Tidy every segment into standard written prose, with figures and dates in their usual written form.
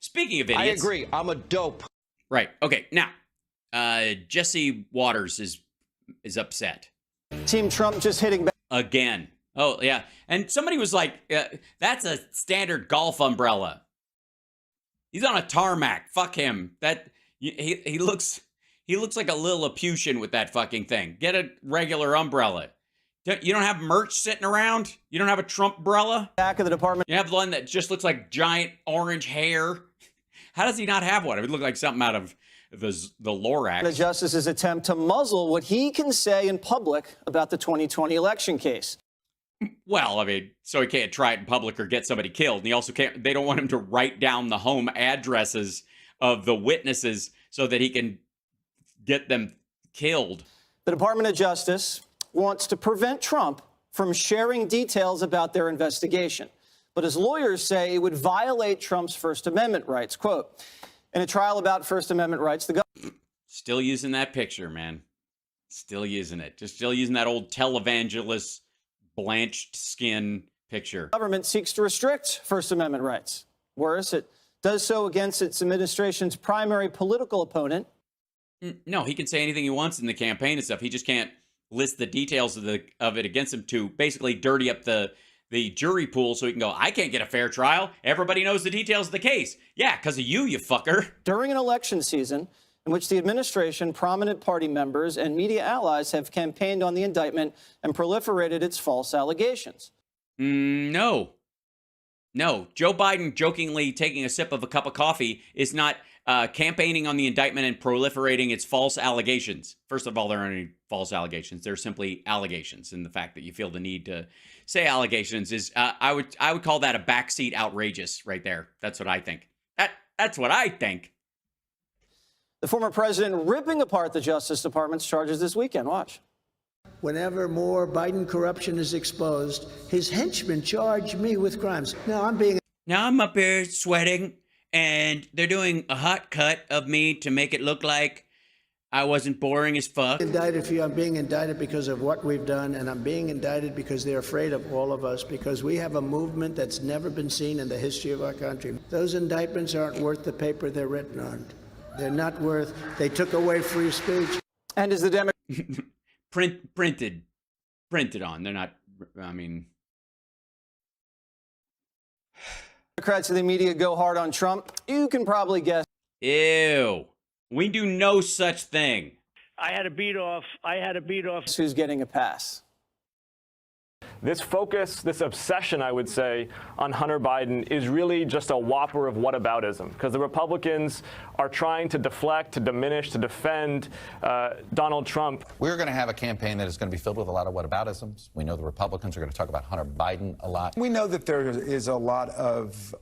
Speaking of idiots. I agree. I'm a dope. Right. Okay. Now, Jesse Waters is upset. Team Trump just hitting back. Again. Oh, yeah. And somebody was like, that's a standard golf umbrella. He's on a tarmac. Fuck him. He looks like a Lilliputian with that fucking thing. Get a regular umbrella. You don't have merch sitting around? You don't have a Trump umbrella? Back of the department. You have one that just looks like giant orange hair? How does he not have one? It would look like something out of the Lorax. The justice's attempt to muzzle what he can say in public about the 2020 election case. Well, I mean, so he can't try it in public or get somebody killed. And he also can't, they don't want him to write down the home addresses of the witnesses so that he can get them killed. The Department of Justice wants to prevent Trump from sharing details about their investigation. But his lawyers say it would violate Trump's First Amendment rights. Quote, in a trial about First Amendment rights, the government... Still using that picture, man. Still using it. Just still using that old televangelist blanched skin picture. Government seeks to restrict First Amendment rights. Worse, it does so against its administration's primary political opponent. No, he can say anything he wants in the campaign and stuff. He just can't list the details of it against him to basically dirty up the jury pool so he can go, I can't get a fair trial. Everybody knows the details of the case. Yeah, because of you fucker. During an election season in which the administration, prominent party members, and media allies have campaigned on the indictment and proliferated its false allegations. No. Joe Biden jokingly taking a sip of a cup of coffee is not campaigning on the indictment and proliferating its false allegations. First of all, there aren't any false allegations. They're simply allegations. And the fact that you feel the need to say allegations is, I would call that a backseat outrageous right there. That's what I think. That's what I think. The former president ripping apart the Justice Department's charges this weekend. Watch. Whenever more Biden corruption is exposed, his henchmen charge me with crimes. Now I'm up here sweating, and they're doing a hot cut of me to make it look like I wasn't boring as fuck. Indicted for you. I'm being indicted because of what we've done, and I'm being indicted because they're afraid of all of us, because we have a movement that's never been seen in the history of our country. Those indictments aren't worth the paper they're written on. They're not worth. They took away free speech. And is the printed on. They're not, I mean. Democrats and the media go hard on Trump. You can probably guess. Ew. We do no such thing. I had to beat off. Who's getting a pass? This focus, this obsession, I would say, on Hunter Biden is really just a whopper of whataboutism, because the Republicans are trying to deflect, to diminish, to defend Donald Trump. We're going to have a campaign that is going to be filled with a lot of whataboutisms. We know the Republicans are going to talk about Hunter Biden a lot. We know that there is a lot of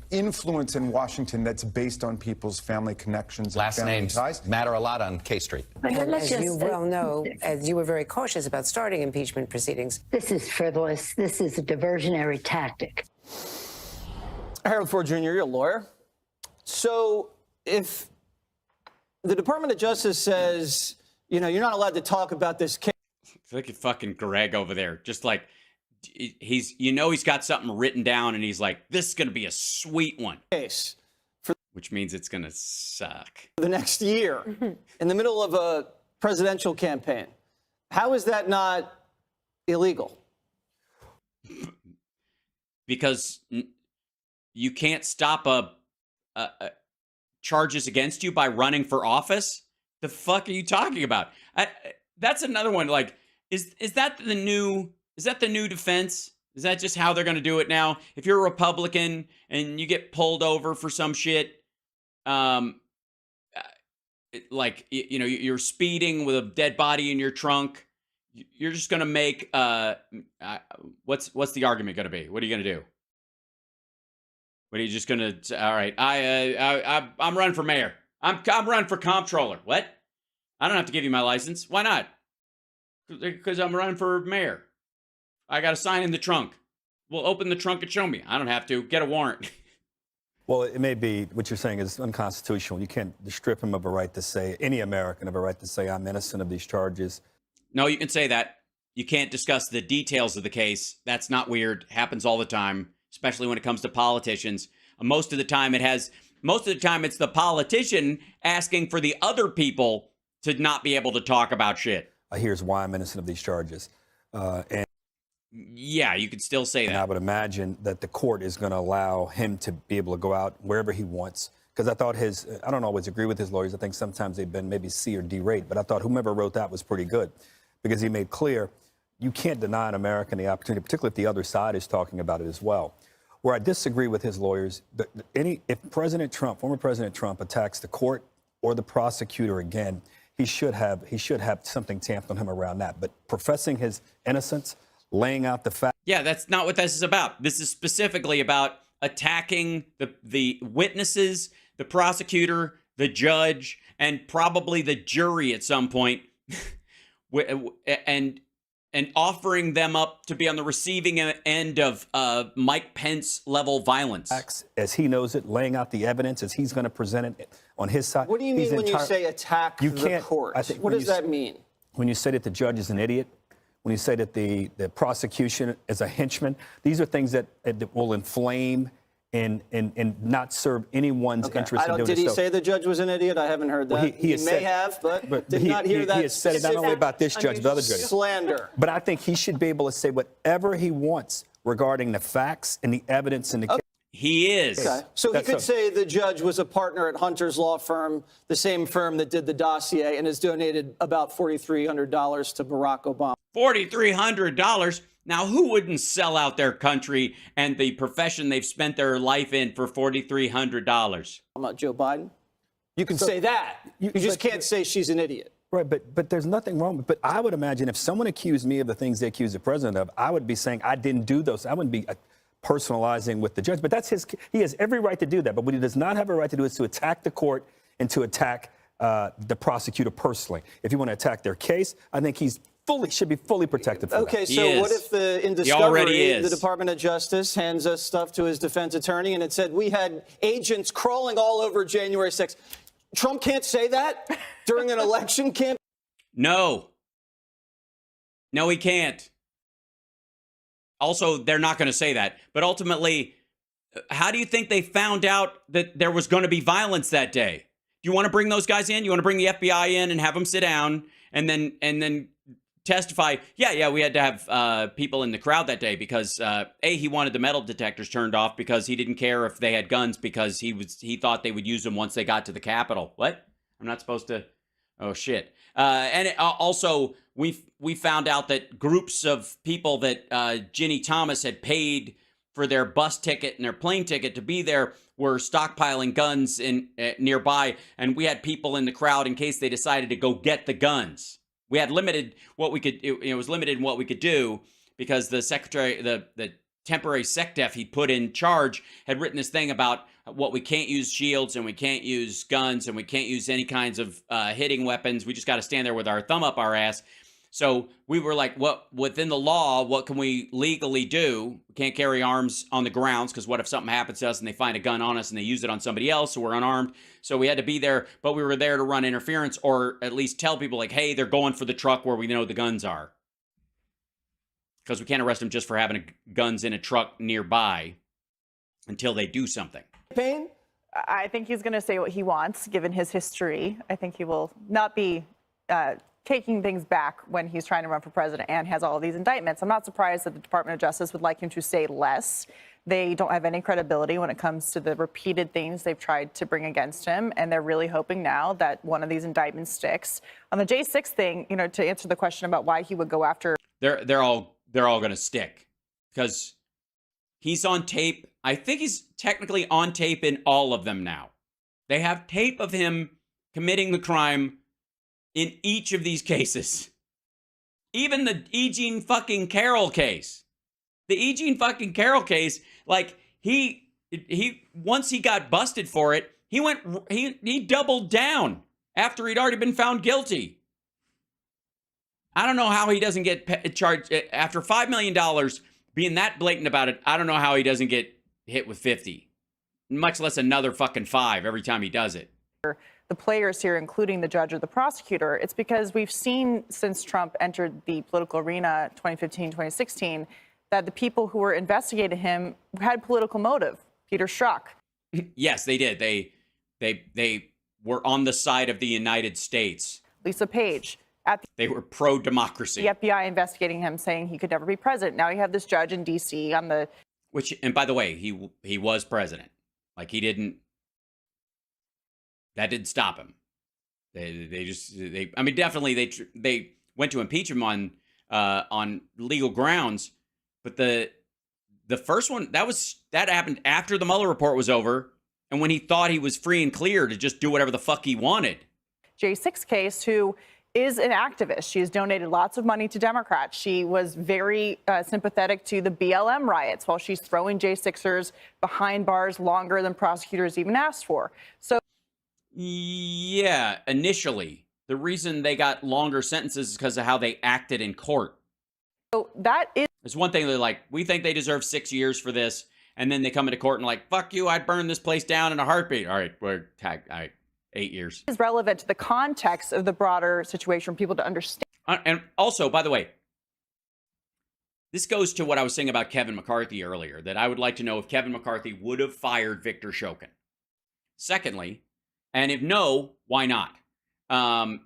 influence in Washington that's based on people's family connections. Last and family names ties. matter a lot on K Street. And as you well know, as you were very cautious about starting impeachment proceedings. This is frivolous. This is a diversionary tactic. Harold Ford Jr., you're a lawyer. So if the Department of Justice says, you're not allowed to talk about this case. Look at fucking Greg over there. Just like, he's got something written down and he's like, this is going to be a sweet one. Case. Which means it's going to suck. For the next year, in the middle of a presidential campaign. How is that not illegal? Because you can't stop charges against you by running for office? The fuck are you talking about? That's another one. Like, is that the new defense? Is that just how they're going to do it now? If you're a Republican and you get pulled over for some shit, you're speeding with a dead body in your trunk, you're just going to make, what's the argument going to be? What are you going to do? What are you just going to, all right, I'm running for mayor. I'm running for comptroller. What? I don't have to give you my license. Why not? Because I'm running for mayor. I got a sign in the trunk. Well, open the trunk and show me. I don't have to. Get a warrant. Well, it may be what you're saying is unconstitutional. You can't strip him of a right to say, any American of a right to say, I'm innocent of these charges. No, you can say that. You can't discuss the details of the case. That's not weird. Happens all the time. especially when it comes to politicians. Most of the time it's the politician asking for the other people to not be able to talk about shit. Here's why I'm innocent of these charges. And yeah, you could still say that. I would imagine that the court is going to allow him to be able to go out wherever he wants. Because I thought I don't always agree with his lawyers. I think sometimes they've been maybe C or D rate. But I thought whomever wrote that was pretty good, because he made clear you can't deny an American the opportunity, particularly if the other side is talking about it as well. Where I disagree with his lawyers, if President Trump, former President Trump, attacks the court or the prosecutor again, he should have something tamped on him around that. But professing his innocence, laying out the facts. Yeah, that's not what this is about. This is specifically about attacking the witnesses, the prosecutor, the judge, and probably the jury at some point, and offering them up to be on the receiving end of Mike Pence level violence. As he knows it, laying out the evidence as he's going to present it on his side. What do you mean when you say attack the court? What does that mean? When you say that the judge is an idiot, when you say that the prosecution is a henchman, these are things that will inflame and not serve anyone's interest in doing Did he so. say the judge was an idiot? I haven't heard that. Well, he may have, but did not hear that. He has said it not only about this judge, but other judges. Slander. But I think he should be able to say whatever he wants regarding the facts and the evidence in the case. He is. Okay. So he could say the judge was a partner at Hunter's law firm, the same firm that did the dossier, and has donated about $4,300 to Barack Obama. $4,300? Now, who wouldn't sell out their country and the profession they've spent their life in for $4,300? About Joe Biden? You can say that. You just can't say she's an idiot. Right, but there's nothing wrong. But I would imagine if someone accused me of the things they accuse the president of, I would be saying I didn't do those. I wouldn't be personalizing with the judge. But that's he has every right to do that. But what he does not have a right to do is to attack the court and to attack the prosecutor personally. If you want to attack their case, I think should be fully protected for okay, that. so what if in discovery the Department of Justice hands us stuff to his defense attorney and it said we had agents crawling all over January 6th? Trump can't say that during an election campaign? No, he can't. Also, they're not going to say that. But ultimately, how do you think they found out that there was going to be violence that day? Do you want to bring those guys in? You want to bring the FBI in and have them sit down and then testify? Yeah, we had to have people in the crowd that day because he wanted the metal detectors turned off because he didn't care if they had guns because he thought they would use them once they got to the Capitol. What? I'm not supposed to. Oh shit. And also we found out that groups of people that Ginny Thomas had paid for their bus ticket and their plane ticket to be there were stockpiling guns in nearby, and we had people in the crowd in case they decided to go get the guns. We had limited what we could. It was limited in what we could do because the secretary, the temporary SecDef he put in charge, had written this thing about what we can't use shields and we can't use guns and we can't use any kinds of hitting weapons. We just got to stand there with our thumb up our ass. So we were like, what within the law, what can we legally do? We can't carry arms on the grounds because what if something happens to us and they find a gun on us and they use it on somebody else, so we're unarmed. So we had to be there, but we were there to run interference or at least tell people like, hey, they're going for the truck where we know the guns are. Because we can't arrest them just for having guns in a truck nearby until they do something. Payne? I think he's going to say what he wants, given his history. I think he will not be taking things back when he's trying to run for president and has all of these indictments. I'm not surprised that the Department of Justice would like him to say less. They don't have any credibility when it comes to the repeated things they've tried to bring against him, and they're really hoping now that one of these indictments sticks. On the J6 thing, to answer the question about why he would go after... They're all going to stick because he's on tape. I think he's technically on tape in all of them now. They have tape of him committing the crime in each of these cases. Even the E. Jean fucking Carroll case. The E. Jean fucking Carroll case, like he once he got busted for it, he doubled down after he'd already been found guilty. I don't know how he doesn't get charged after $5 million being that blatant about it. I don't know how he doesn't get hit with 50, much less another fucking 5 every time he does it. The players here, including the judge or the prosecutor, it's because we've seen since Trump entered the political arena 2015, 2016, that the people who were investigating him had political motive. Peter Strzok. Yes, they did. They were on the side of the United States. Lisa Page. They were pro-democracy. The FBI investigating him, saying he could never be president. Now you have this judge in D.C. on the... Which, and by the way, he was president. Like, he didn't... That didn't stop him. I mean, definitely they went to impeach him on legal grounds, but the first one, that happened after the Mueller report was over, and when he thought he was free and clear to just do whatever the fuck he wanted. J6 case, who is an activist. She has donated lots of money to Democrats. She was very sympathetic to the BLM riots while she's throwing J6ers behind bars longer than prosecutors even asked for. So, yeah, initially, the reason they got longer sentences is because of how they acted in court. So that is... It's one thing they're like, we think they deserve 6 years for this, and then they come into court and like, fuck you, I'd burn this place down in a heartbeat. All right, we're tagged. All right. 8 years. Is relevant to the context of the broader situation for people to understand. And also, by the way, this goes to what I was saying about Kevin McCarthy earlier, that I would like to know if Kevin McCarthy would have fired Victor Shokin. Secondly, and if no, why not?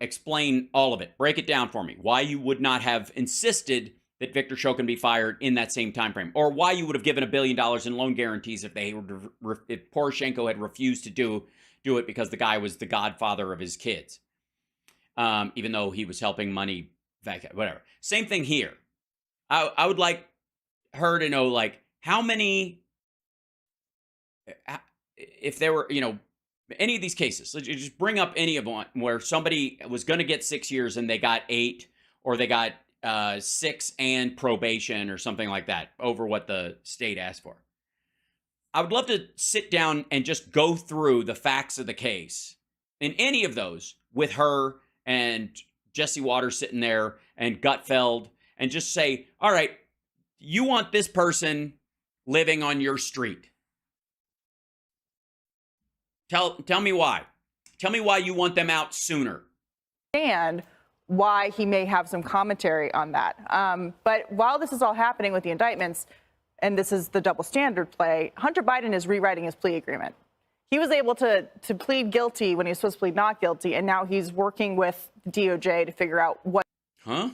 Explain all of it. Break it down for me. Why you would not have insisted that Victor Shokin be fired in that same time frame, or why you would have given $1 billion in loan guarantees if if Poroshenko had refused to do it because the guy was the godfather of his kids, even though he was helping money back, whatever. Same thing here. I would like her to know, like, how many, if there were, any of these cases, let's just bring up any of them where somebody was going to get 6 years and they got 8, or they got 6 and probation or something like that over what the state asked for. I would love to sit down and just go through the facts of the case in any of those with her and Jesse Waters sitting there and Gutfeld, and just say, all right, you want this person living on your street. Tell me why. Tell me why you want them out sooner. And why he may have some commentary on that. But while this is all happening with the indictments, and this is the double standard play, Hunter Biden is rewriting his plea agreement. He was able to plead guilty when he was supposed to plead not guilty, and now he's working with DOJ to figure out what... Huh?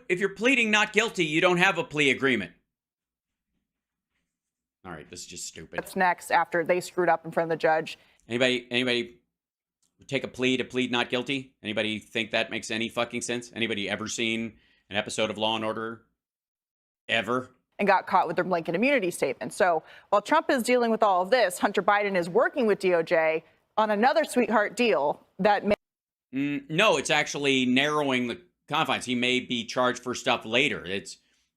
If you're pleading not guilty, you don't have a plea agreement. All right, this is just stupid. What's next after they screwed up in front of the judge? Anybody take a plea to plead not guilty? Anybody think that makes any fucking sense? Anybody ever seen an episode of Law and Order? Ever? And got caught with their blanket immunity statement. So while Trump is dealing with all of this, Hunter Biden is working with DOJ on another sweetheart deal that may... No, it's actually narrowing the confines. He may be charged for stuff later.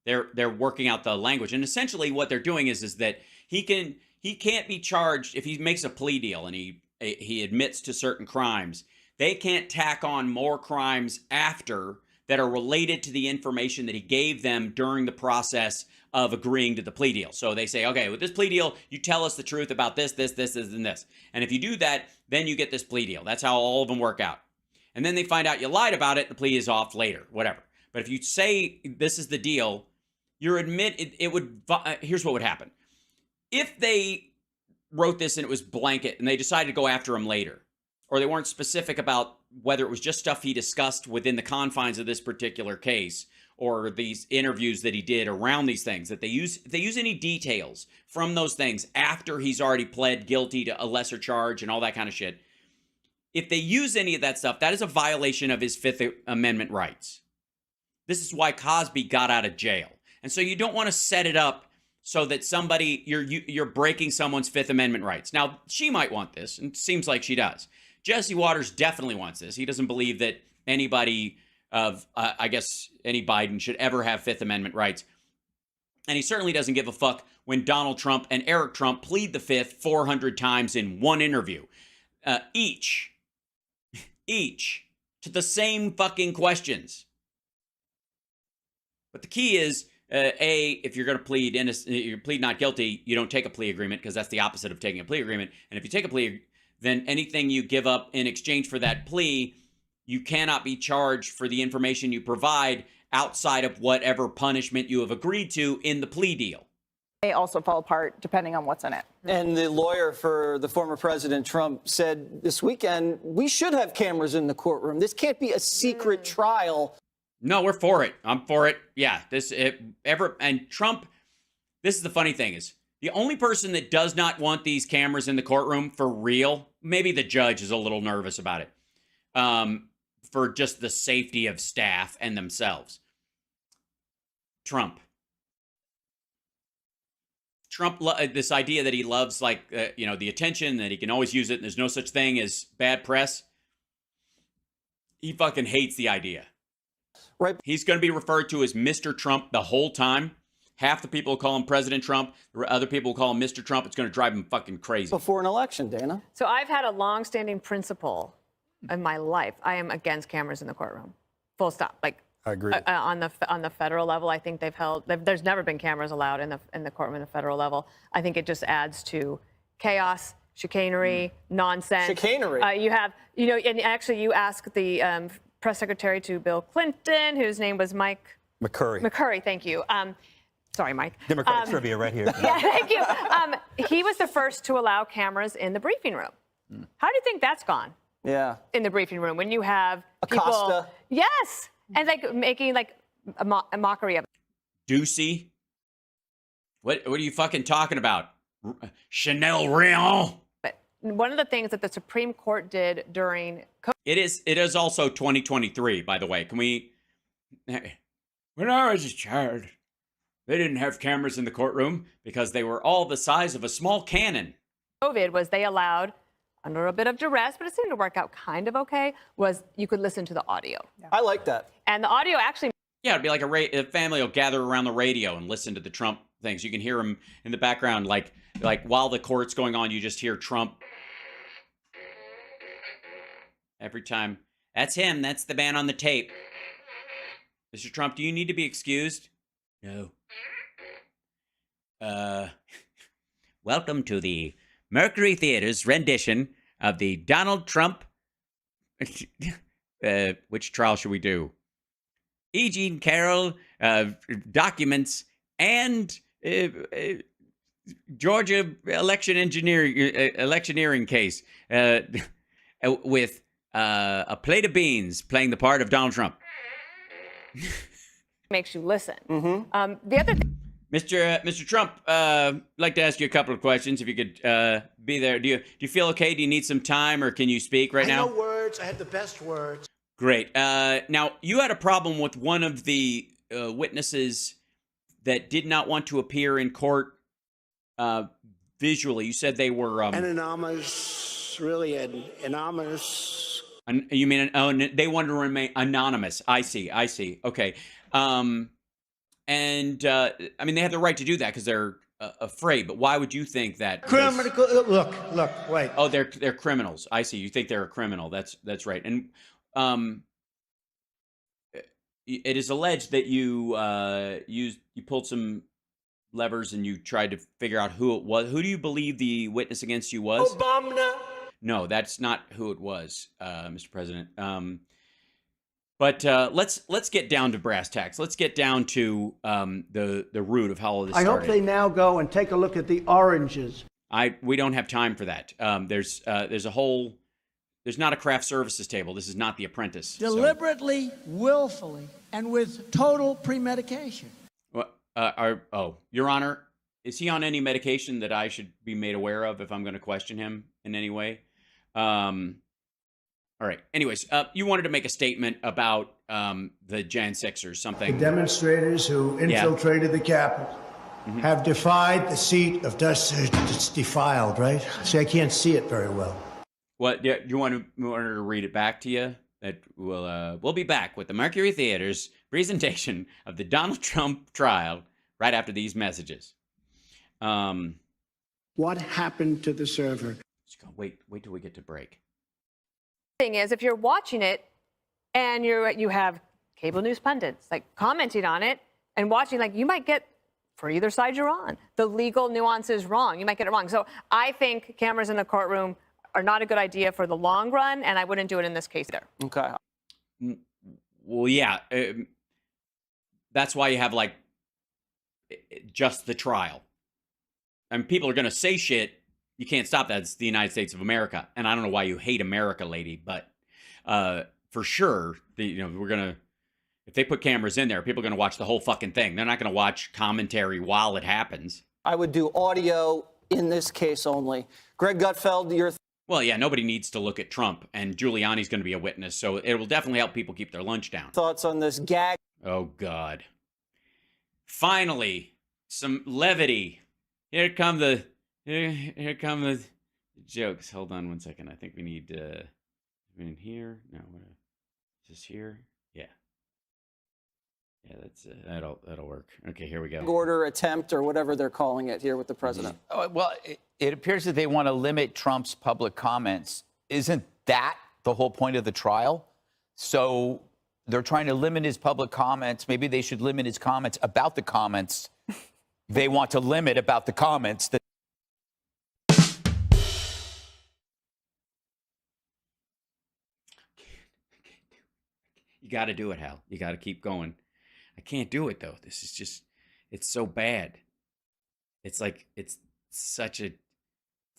They're working out the language. And essentially what they're doing is that he can't be charged if he makes a plea deal and he admits to certain crimes. They can't tack on more crimes after that are related to the information that he gave them during the process of agreeing to the plea deal. So they say, okay, with this plea deal, you tell us the truth about this, and this. And if you do that, then you get this plea deal. That's how all of them work out. And then they find out you lied about it, the plea is off later, whatever. But if you say this is the deal, you admit it would, here's what would happen. If they wrote this and it was blanket and they decided to go after him later, or they weren't specific about whether it was just stuff he discussed within the confines of this particular case, or these interviews that he did around these things, that if they use any details from those things after he's already pled guilty to a lesser charge and all that kind of shit, if they use any of that stuff, that is a violation of his Fifth Amendment rights. This is why Cosby got out of jail. And so you don't want to set it up so that you're breaking someone's Fifth Amendment rights. Now, she might want this, and it seems like she does. Jesse Waters definitely wants this. He doesn't believe that anybody of, any Biden should ever have Fifth Amendment rights. And he certainly doesn't give a fuck when Donald Trump and Eric Trump plead the Fifth 400 times in one interview. Each to the same fucking questions. But the key is, if you're going to plead you plead not guilty, you don't take a plea agreement, because that's the opposite of taking a plea agreement. And if you take a plea, then anything you give up in exchange for that plea you cannot be charged for the information you provide outside of whatever punishment you have agreed to in the plea deal. They also fall apart depending on what's in it. And the lawyer for the former President Trump said this weekend, we should have cameras in the courtroom. This can't be a secret trial. No, we're for it. I'm for it. Yeah, and Trump, this is the funny thing is, the only person that does not want these cameras in the courtroom for real, maybe the judge is a little nervous about it, for just the safety of staff and themselves. Trump, this idea that he loves, like, the attention, that he can always use it, and there's no such thing as bad press. He fucking hates the idea. Right. He's going to be referred to as Mr. Trump the whole time. Half the people call him President Trump. Other people call him Mr. Trump. It's going to drive him fucking crazy. Before an election, Dana. So I've had a long-standing principle in my life. I am against cameras in the courtroom. Full stop. Like, I agree. On the federal level, I think there's never been cameras allowed in the courtroom at the federal level. I think it just adds to chaos, chicanery, nonsense. Chicanery. You have, and actually you ask the press secretary to Bill Clinton, whose name was Mike McCurry. McCurry, thank you. Sorry, Mike. Democratic trivia right here. Yeah, thank you. He was the first to allow cameras in the briefing room. How do you think that's gone? Yeah. In the briefing room, when you have people, Acosta. yes, and like making like a mockery of it. Doocy? What are you fucking talking about? Chanel Rion? But one of the things that the Supreme Court did during COVID. It is also 2023, by the way. Can we? When I was a child, they didn't have cameras in the courtroom because they were all the size of a small cannon. COVID was they allowed, under a bit of duress, but it seemed to work out kind of okay, was you could listen to the audio. Yeah. I like that. And the audio actually... Yeah, it'd be like a family will gather around the radio and listen to the Trump things. You can hear him in the background, like while the court's going on, you just hear Trump. Every time. That's him. That's the man on the tape. Mr. Trump, do you need to be excused? No. Welcome to the Mercury Theater's rendition of the Donald Trump. Which trial should we do? E. Jean Carroll documents and Georgia electioneering case with a plate of beans playing the part of Donald Trump. Makes you listen. Mm-hmm. The other thing. Mr. Trump, I'd like to ask you a couple of questions. If you could be there. Do you feel okay? Do you need some time, or can you speak right now? I know words. I have the best words. Great. Now, you had a problem with one of the witnesses that did not want to appear in court visually. You said they were... anonymous, really anonymous. You mean they wanted to remain anonymous. I see. Okay. I mean, they have the right to do that because they're afraid. But why would you think that? Look, wait. Oh, they're criminals. I see. You think they're a criminal. That's right. And it is alleged that you pulled some levers and you tried to figure out who it was. Who do you believe the witness against you was? Obama. No, that's not who it was, Mr. President. But let's get down to brass tacks. Let's get down to the root of how all this started. I hope they now go and take a look at the oranges. We don't have time for that. There's not a craft services table. This is not The Apprentice. Deliberately, willfully, and with total premedication. Your Honor, is he on any medication that I should be made aware of if I'm going to question him in any way? All right. Anyways, you wanted to make a statement about the Jan 6 or something. The demonstrators who infiltrated the Capitol have defied the seat of dust. It's defiled, right? See, I can't see it very well. What? Yeah, you want her to read it back to you? That we'll be back with the Mercury Theater's presentation of the Donald Trump trial right after these messages. What happened to the server? Just go, wait till we get to break. Thing is, if you're watching it and you have cable news pundits like commenting on it and watching, like, you might get, for either side you're on, the legal nuances wrong. You might get it wrong. So I think cameras in the courtroom are not a good idea for the long run, and I wouldn't do it in this case either. Okay. Well, yeah. That's why you have like just the trial. And people are going to say shit. You can't stop that. It's the United States of America. And I don't know why you hate America, lady, but for sure, we're going to, if they put cameras in there, people are going to watch the whole fucking thing. They're not going to watch commentary while it happens. I would do audio in this case only. Greg Gutfeld, your Well, yeah, nobody needs to look at Trump, and Giuliani's going to be a witness, so it will definitely help people keep their lunch down. thoughts on this gag? Oh, God. Finally, some levity. Here come the jokes. Hold on one second. I think we need in here. No, is this here? Yeah. Yeah, that'll work. Okay, here we go. Order attempt or whatever they're calling it here with the president. Well, it appears that they want to limit Trump's public comments. Isn't that the whole point of the trial? So they're trying to limit his public comments. Maybe they should limit his comments about the comments. They want to limit about the comments that. You got to do it, Hal. You got to keep going. I can't do it, though. This is just, it's so bad. It's like, it's such a,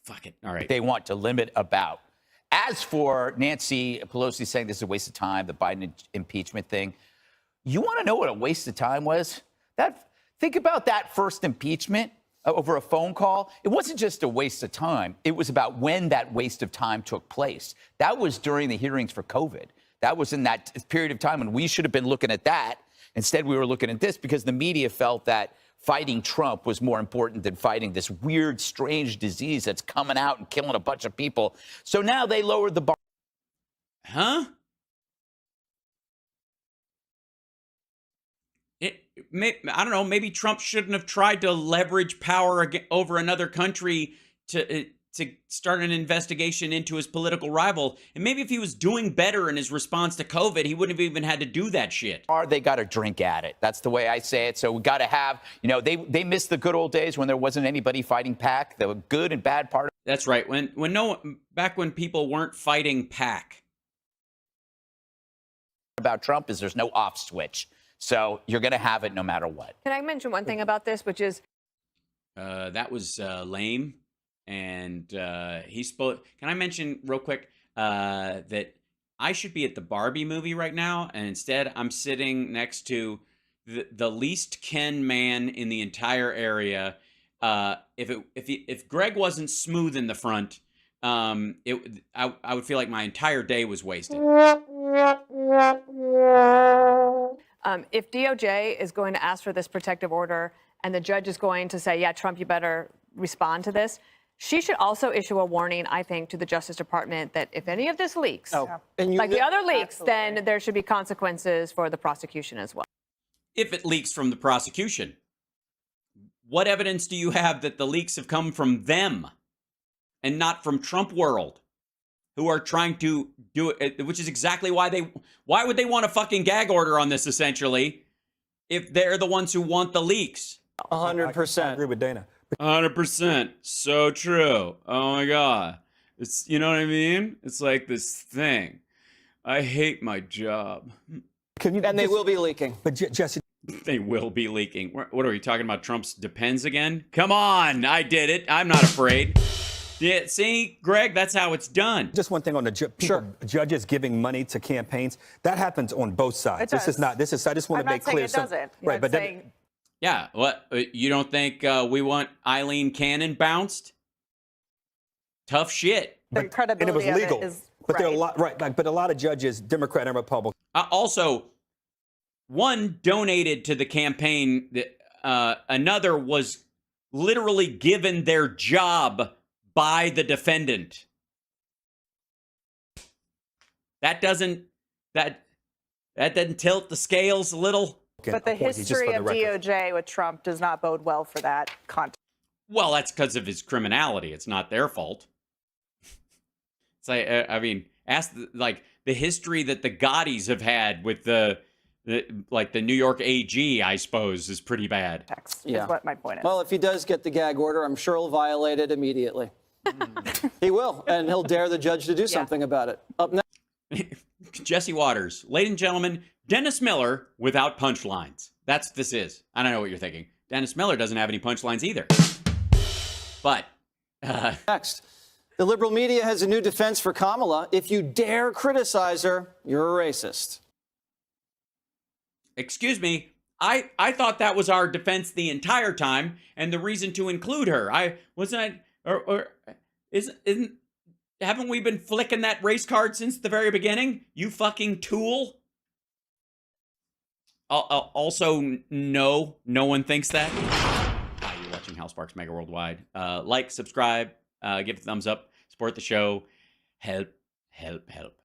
fuck it. All right. They want to limit about. As for Nancy Pelosi saying this is a waste of time, the Biden impeachment thing, you want to know what a waste of time was? Think about that first impeachment over a phone call. It wasn't just a waste of time. It was about when that waste of time took place. That was during the hearings for COVID. That was in that period of time when we should have been looking at that. Instead, we were looking at this because the media felt that fighting Trump was more important than fighting this weird, strange disease that's coming out and killing a bunch of people. So now they lowered the bar. Huh? I don't know. Maybe Trump shouldn't have tried to leverage power over another country to start an investigation into his political rival. And maybe if he was doing better in his response to COVID, he wouldn't have even had to do that shit. Or they got to drink at it. That's the way I say it. So we got to have, they missed the good old days when there wasn't anybody fighting PAC. The good and bad part. That's right. Back when people weren't fighting PAC. About Trump is there's no off switch. So you're going to have it no matter what. Can I mention one thing about this, which is that was lame. And he spoke. Can I mention real quick that I should be at the Barbie movie right now, and instead I'm sitting next to the least Ken man in the entire area. If Greg wasn't smooth in the front, I would feel like my entire day was wasted. If DOJ is going to ask for this protective order, and the judge is going to say, "Yeah, Trump, you better respond to this." She should also issue a warning, I think, to the Justice Department that if any of this leaks, like the other leaks, then there should be consequences for the prosecution as well. If it leaks from the prosecution, what evidence do you have that the leaks have come from them and not from Trump world, who are trying to do it, which is exactly why would they want a fucking gag order on this, essentially, if they're the ones who want the leaks? 100%. I agree with Dana. 100%. So true. Oh my God. It's, you know what I mean? It's like this thing. I hate my job. And they will be leaking. But Jesse, they will be leaking. What are we talking about? Trump's depends again? Come on. I did it. I'm not afraid. Yeah, see, Greg, that's how it's done. Just one thing on the judges giving money to campaigns. That happens on both sides. It does. I just want to make clear. It doesn't. Right, but yeah, what? You don't think we want Eileen Cannon bounced? Tough shit. The credibility and it was legal. of it is but there are right. but a lot of judges, Democrat and Republican. Also, one donated to the campaign. Another was literally given their job by the defendant. That doesn't tilt the scales a little. But the history of DOJ with Trump does not bode well for that content. Well, that's because of his criminality. It's not their fault. It's like, I mean, ask the history that the Gaudis have had with the New York AG, I suppose, is pretty bad. Is what my point is. Well, if he does get the gag order, I'm sure he'll violate it immediately. He will, and he'll dare the judge to do something about it. Up next. Jesse Waters, ladies and gentlemen, Dennis Miller without punchlines. That's what this is. I don't know what you're thinking. Dennis Miller doesn't have any punchlines either. But Next, the liberal media has a new defense for Kamala. If you dare criticize her, you're a racist. excuse me, I thought that was our defense the entire time, and the reason to include her. Haven't we been flicking that race card since the very beginning? You fucking tool. Also, no one thinks that. Hi, you're watching Hal Sparks Mega Worldwide. Like, subscribe, give a thumbs up, support the show. Help.